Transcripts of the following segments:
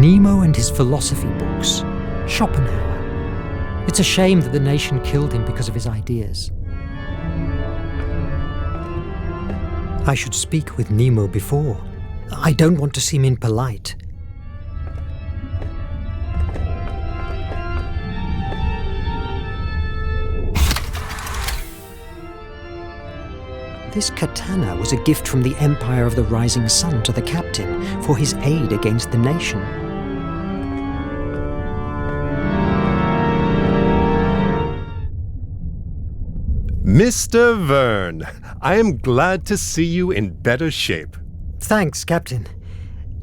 Nemo and his philosophy books. Schopenhauer. It's a shame that the nation killed him because of his ideas. I should speak with Nemo before. I don't want to seem impolite. This katana was a gift from the Empire of the Rising Sun to the captain for his aid against the nation. Mr. Verne, I am glad to see you in better shape. Thanks, Captain.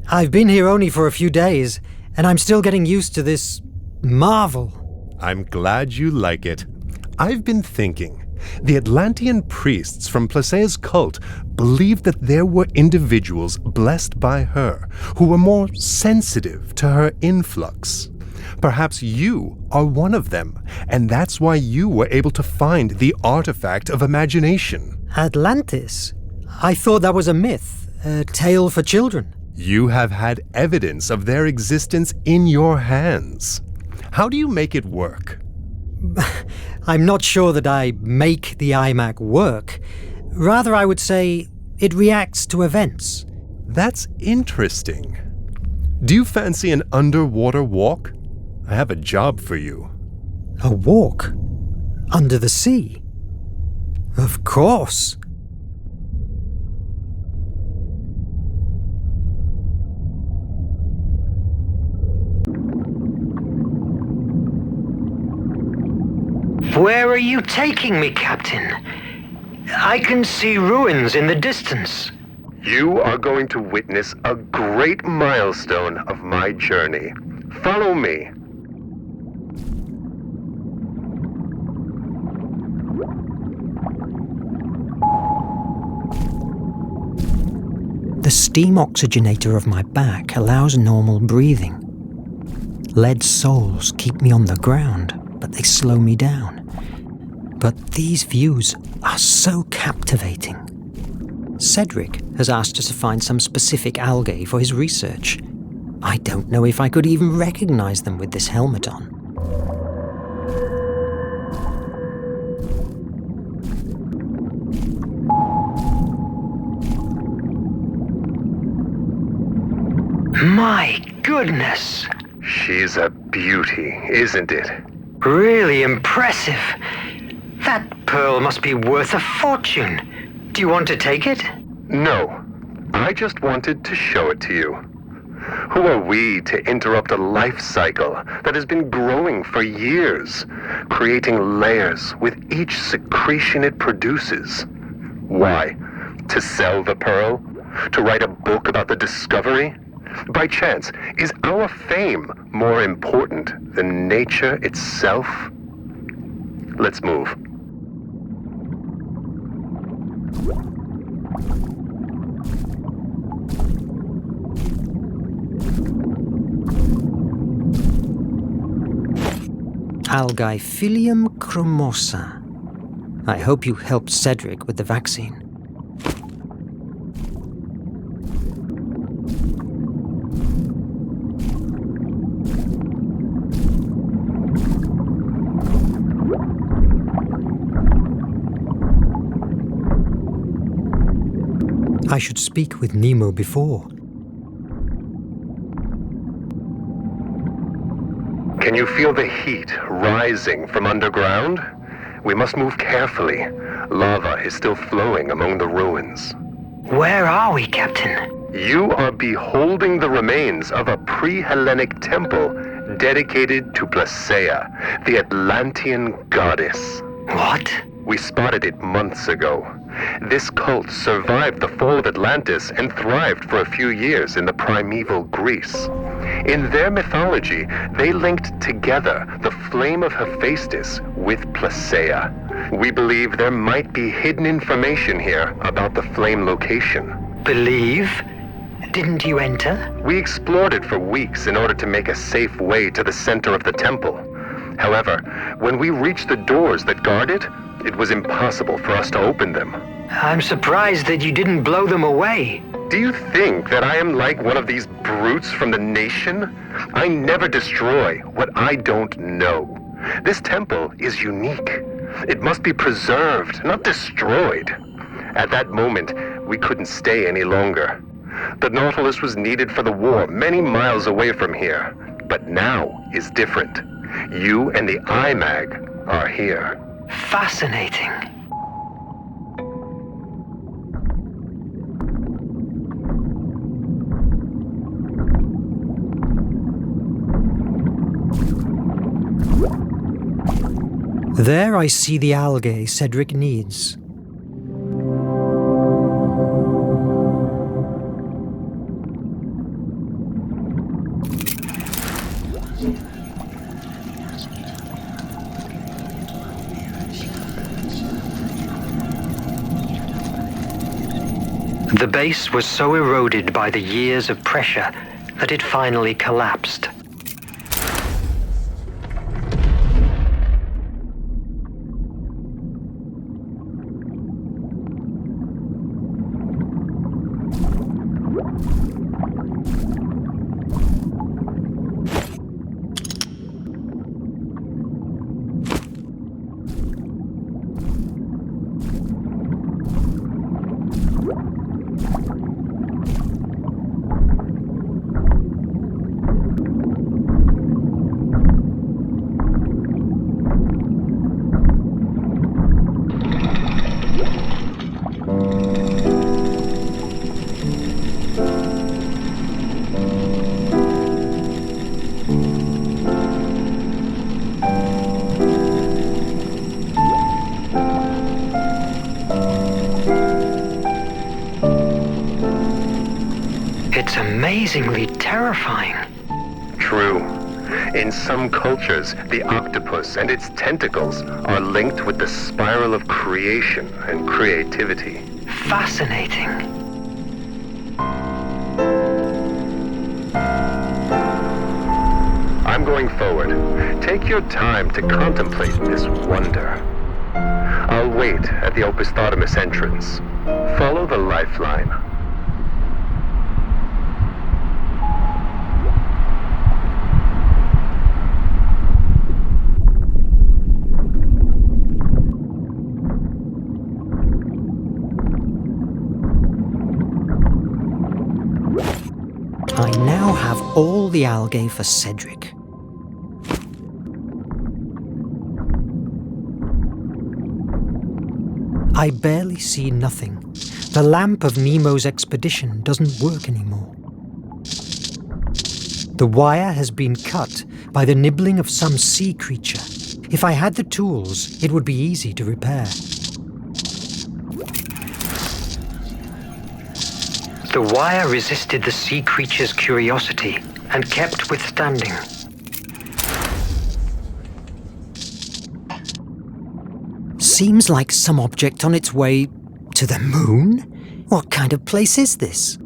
I've been here only for a few days, and I'm still getting used to this marvel. I'm glad you like it. I've been thinking. The Atlantean priests from Plaseia's cult believed that there were individuals blessed by her who were more sensitive to her influx. Perhaps you are one of them, and that's why you were able to find the artifact of imagination. Atlantis? I thought that was a myth, a tale for children. You have had evidence of their existence in your hands. How do you make it work? I'm not sure that I make the iMac work. Rather, I would say it reacts to events. That's interesting. Do you fancy an underwater walk? I have a job for you. A walk? Under the sea? Of course. Where are you taking me, Captain? I can see ruins in the distance. You are going to witness a great milestone of my journey. Follow me. The steam oxygenator of my back allows normal breathing. Lead soles keep me on the ground, but they slow me down. But these views are so captivating. Cedric has asked us to find some specific algae for his research. I don't know if I could even recognize them with this helmet on. My goodness! She's a beauty, isn't it? Really impressive. That pearl must be worth a fortune. Do you want to take it? No. I just wanted to show it to you. Who are we to interrupt a life cycle that has been growing for years, creating layers with each secretion it produces? Why? To sell the pearl? To write a book about the discovery? By chance, is our fame more important than nature itself? Let's move. Algae chromosa. I hope you helped Cedric with the vaccine. I should speak with Nemo before. Can you feel the heat rising from underground? We must move carefully. Lava is still flowing among the ruins. Where are we, Captain? You are beholding the remains of a pre-Hellenic temple dedicated to Plaseia, the Atlantean goddess. What? We spotted it months ago. This cult survived the fall of Atlantis and thrived for a few years in the primeval Greece. In their mythology, they linked together the flame of Hephaestus with Plaseia. We believe there might be hidden information here about the flame location. Believe? Didn't you enter? We explored it for weeks in order to make a safe way to the center of the temple. However, when we reached the doors that guard it, it was impossible for us to open them. I'm surprised that you didn't blow them away. Do you think that I am like one of these brutes from the nation? I never destroy what I don't know. This temple is unique. It must be preserved, not destroyed. At that moment, we couldn't stay any longer. The Nautilus was needed for the war many miles away from here. But now is different. You and the IMAG are here. Fascinating. There I see the algae Cedric needs. The base was so eroded by the years of pressure that it finally collapsed. It's amazingly terrifying. True. In some cultures, the octopus and its tentacles are linked with the spiral of creation and creativity. Fascinating. I'm going forward. Take your time to contemplate this wonder. I'll wait at the Opisthotomus entrance. Follow the lifeline. I now have all the algae for Cedric. I barely see nothing. The lamp of Nemo's expedition doesn't work anymore. The wire has been cut by the nibbling of some sea creature. If I had the tools, it would be easy to repair. The wire resisted the sea creature's curiosity and kept withstanding. Seems like some object on its way to the moon? What kind of place is this?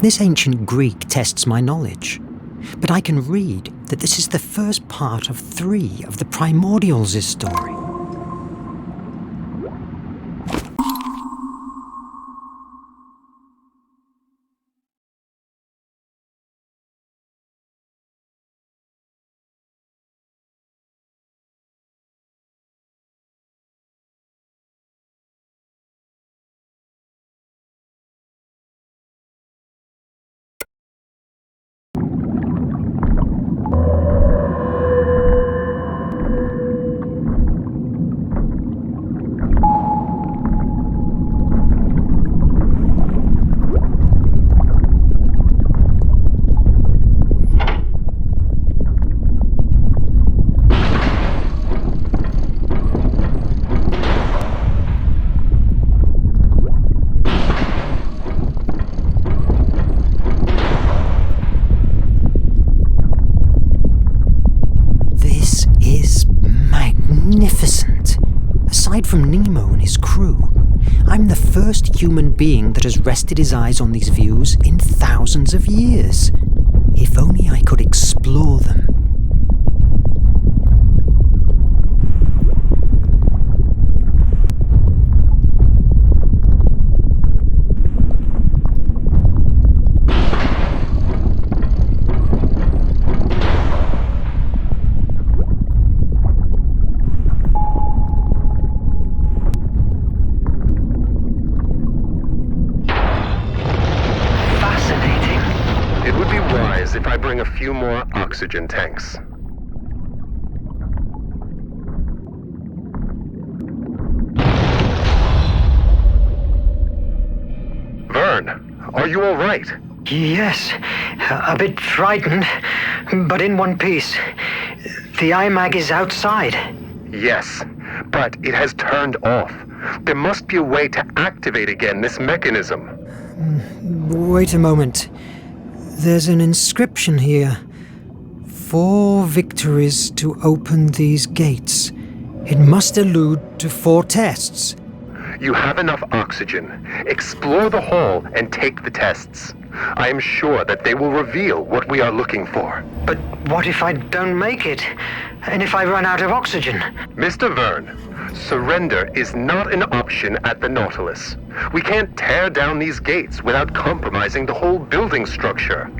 This ancient Greek tests my knowledge, but I can read that this is the first part of 3 of the Primordials' story. Magnificent. Aside from Nemo and his crew, I'm the first human being that has rested his eyes on these views in thousands of years. If only I could explore them. If I bring a few more oxygen tanks. Verne, are you all right? Yes, a bit frightened, but in one piece. The iMag is outside. Yes, but it has turned off. There must be a way to activate again this mechanism. Wait a moment. There's an inscription here. 4 victories to open these gates. It must allude to 4 tests. You have enough oxygen. Explore the hall and take the tests. I am sure that they will reveal what we are looking for. But what if I don't make it? And if I run out of oxygen? Mr. Verne, surrender is not an option at the Nautilus. We can't tear down these gates without compromising the whole building structure.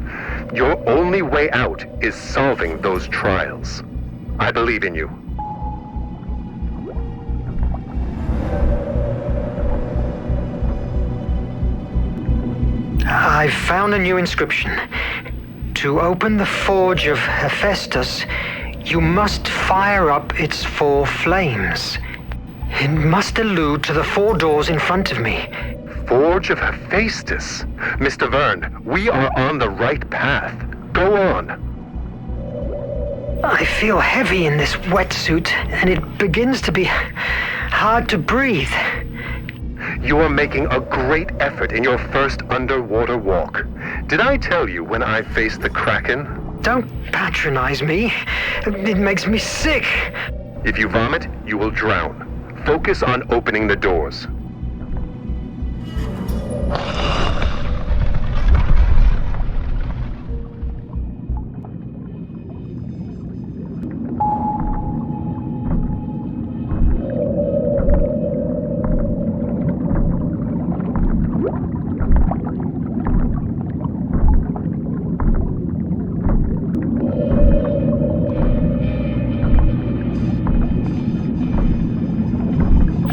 Your only way out is solving those trials. I believe in you. I've found a new inscription. To open the forge of Hephaestus, you must fire up its 4 flames. It must allude to the 4 doors in front of me. Forge of Hephaestus. Mr. Verne, we are on the right path. Go on. I feel heavy in this wetsuit, and it begins to be hard to breathe. You are making a great effort in your first underwater walk. Did I tell you when I faced the Kraken? Don't patronize me. It makes me sick. If you vomit, you will drown. Focus on opening the doors.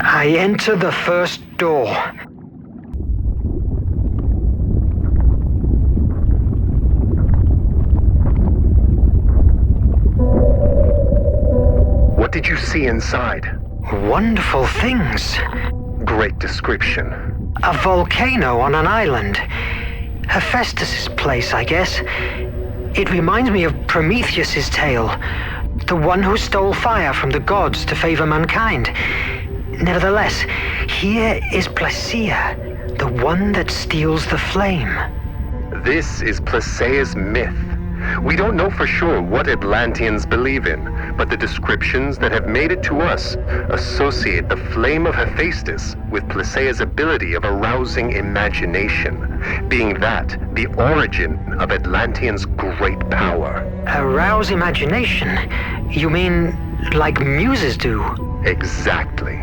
I enter the first door. What did you see inside? Wonderful things. Great description. A volcano on an island. Hephaestus' place, I guess. It reminds me of Prometheus' tale. The one who stole fire from the gods to favor mankind. Nevertheless, here is Plaseia, the one that steals the flame. This is Plaseia's myth. We don't know for sure what Atlanteans believe in, but the descriptions that have made it to us associate the flame of Hephaestus with Plaseia's ability of arousing imagination, being that the origin of Atlanteans' great power. Arouse imagination? You mean like muses do? Exactly.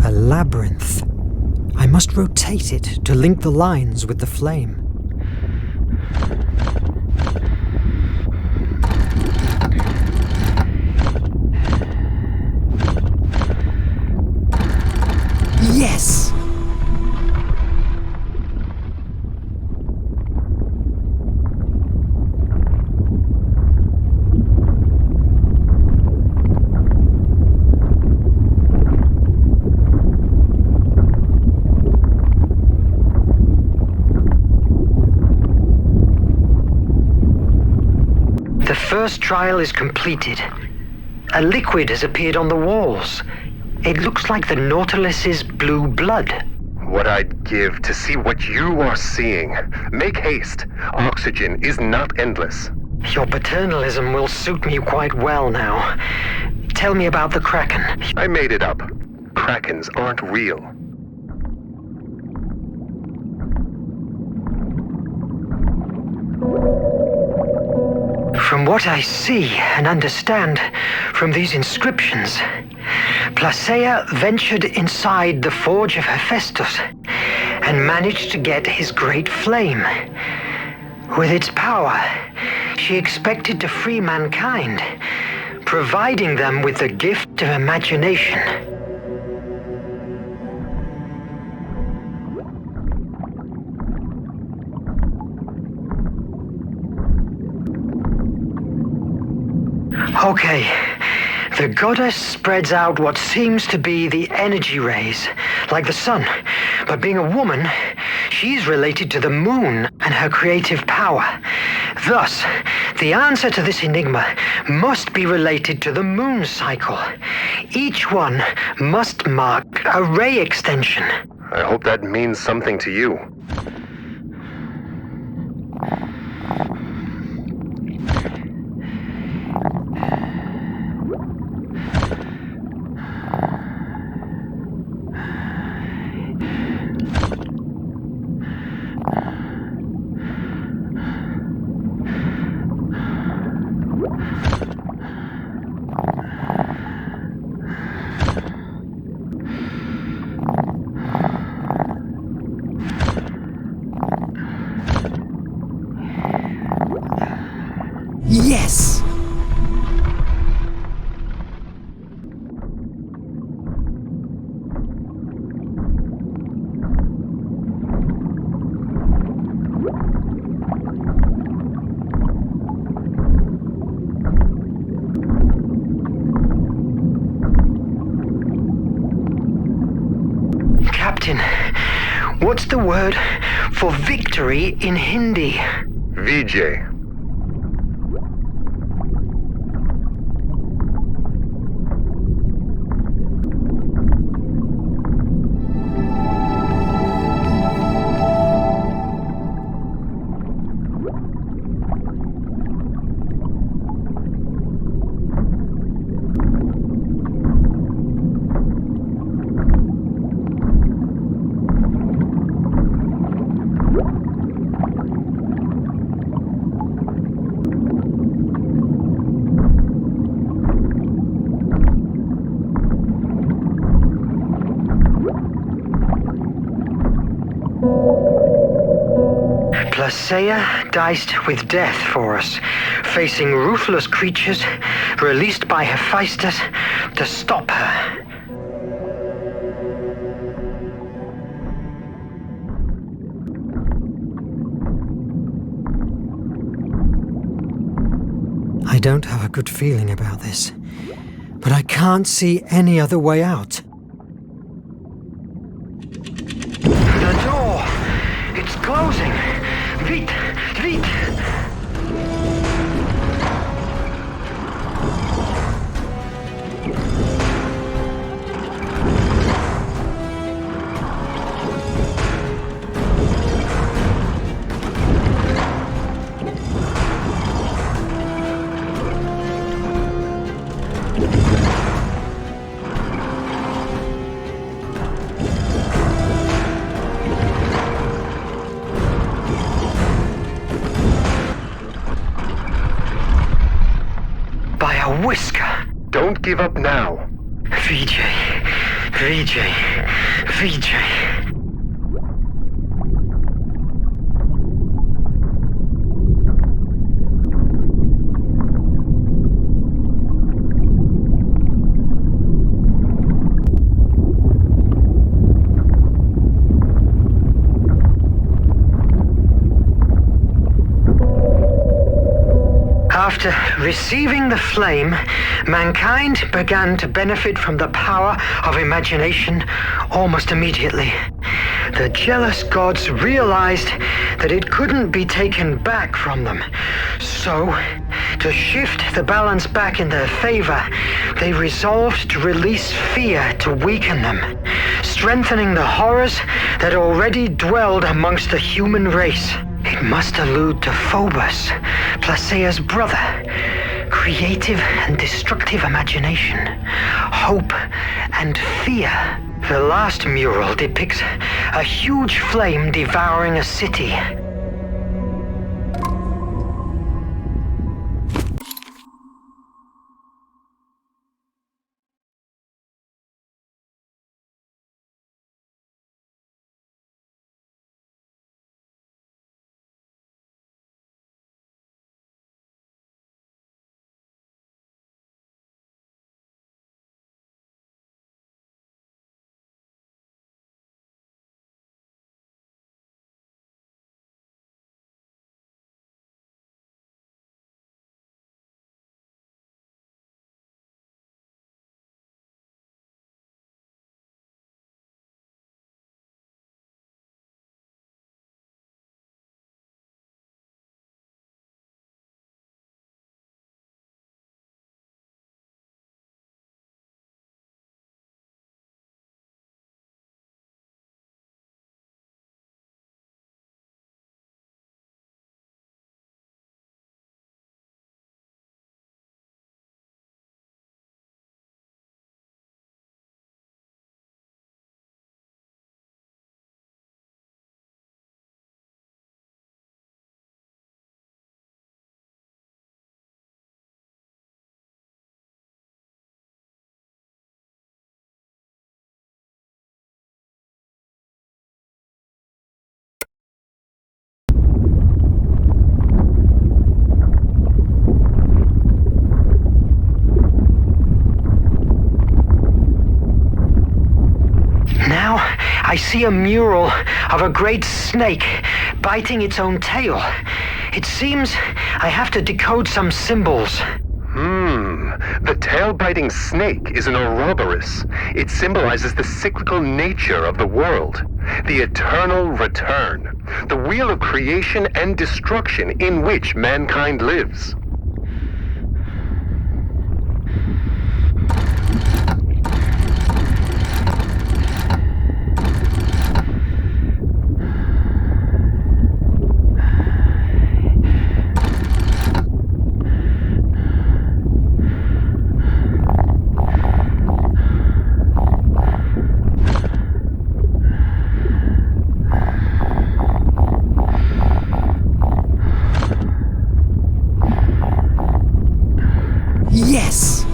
A labyrinth. I must rotate it to link the lines with the flame. Yes! The first trial is completed. A liquid has appeared on the walls. It looks like the Nautilus's blue blood. What I'd give to see what you are seeing. Make haste. Oxygen is not endless. Your paternalism will suit me quite well now. Tell me about the Kraken. I made it up. Krakens aren't real. From what I see and understand from these inscriptions, Plaseia ventured inside the forge of Hephaestus and managed to get his great flame. With its power, she expected to free mankind, providing them with the gift of imagination. Okay, the goddess spreads out what seems to be the energy rays, like the sun. But being a woman, she's related to the moon and her creative power. Thus, the answer to this enigma must be related to the moon cycle. Each one must mark a ray extension. I hope that means something to you. Yes! Captain, what's the word for victory in Hindi? Vijay. Plaseia diced with death for us, facing ruthless creatures released by Hephaestus to stop her. I don't have a good feeling about this, but I can't see any other way out. The door! It's closing! Vite! Vite! By a whisker. Don't give up now. VJ. VJ. VJ. After receiving the flame, mankind began to benefit from the power of imagination almost immediately. The jealous gods realized that it couldn't be taken back from them. So, to shift the balance back in their favor, they resolved to release fear to weaken them, strengthening the horrors that already dwelled amongst the human race. It must allude to Phobos, Plaseia's brother. Creative and destructive imagination, hope and fear. The last mural depicts a huge flame devouring a city. I see a mural of a great snake biting its own tail. It seems I have to decode some symbols. The tail-biting snake is an Ouroboros. It symbolizes the cyclical nature of the world, the eternal return, the wheel of creation and destruction in which mankind lives. Yes!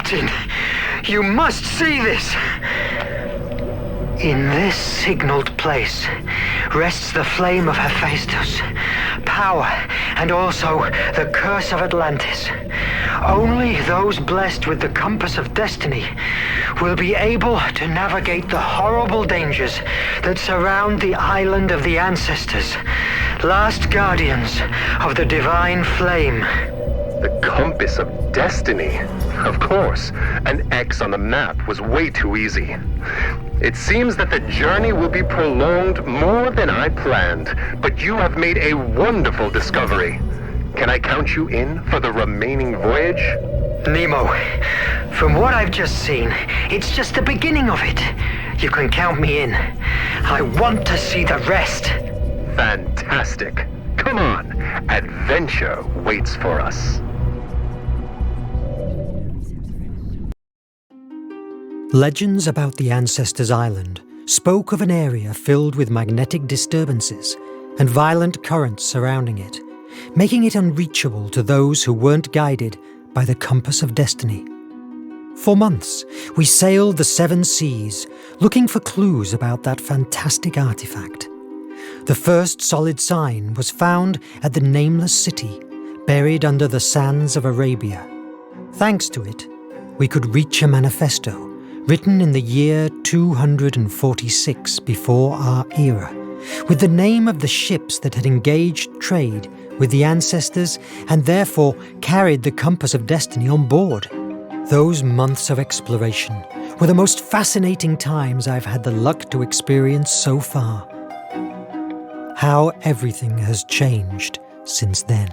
Captain, you must see this! In this signaled place rests the flame of Hephaestus, power, and also the curse of Atlantis. Only those blessed with the compass of destiny will be able to navigate the horrible dangers that surround the island of the ancestors, last guardians of the divine flame. The compass of destiny? Of course. An X on the map was way too easy. It seems that the journey will be prolonged more than I planned, but you have made a wonderful discovery. Can I count you in for the remaining voyage? Nemo, from what I've just seen, it's just the beginning of it. You can count me in. I want to see the rest. Fantastic. Come on, adventure waits for us. Legends about the Ancestors' Island spoke of an area filled with magnetic disturbances and violent currents surrounding it, making it unreachable to those who weren't guided by the compass of destiny. For months, we sailed the 7 seas, looking for clues about that fantastic artifact. The first solid sign was found at the nameless city, buried under the sands of Arabia. Thanks to it, we could reach a manifesto, written in the year 246 before our era, with the name of the ships that had engaged trade with the ancestors and therefore carried the compass of destiny on board. Those months of exploration were the most fascinating times I've had the luck to experience so far. How everything has changed since then.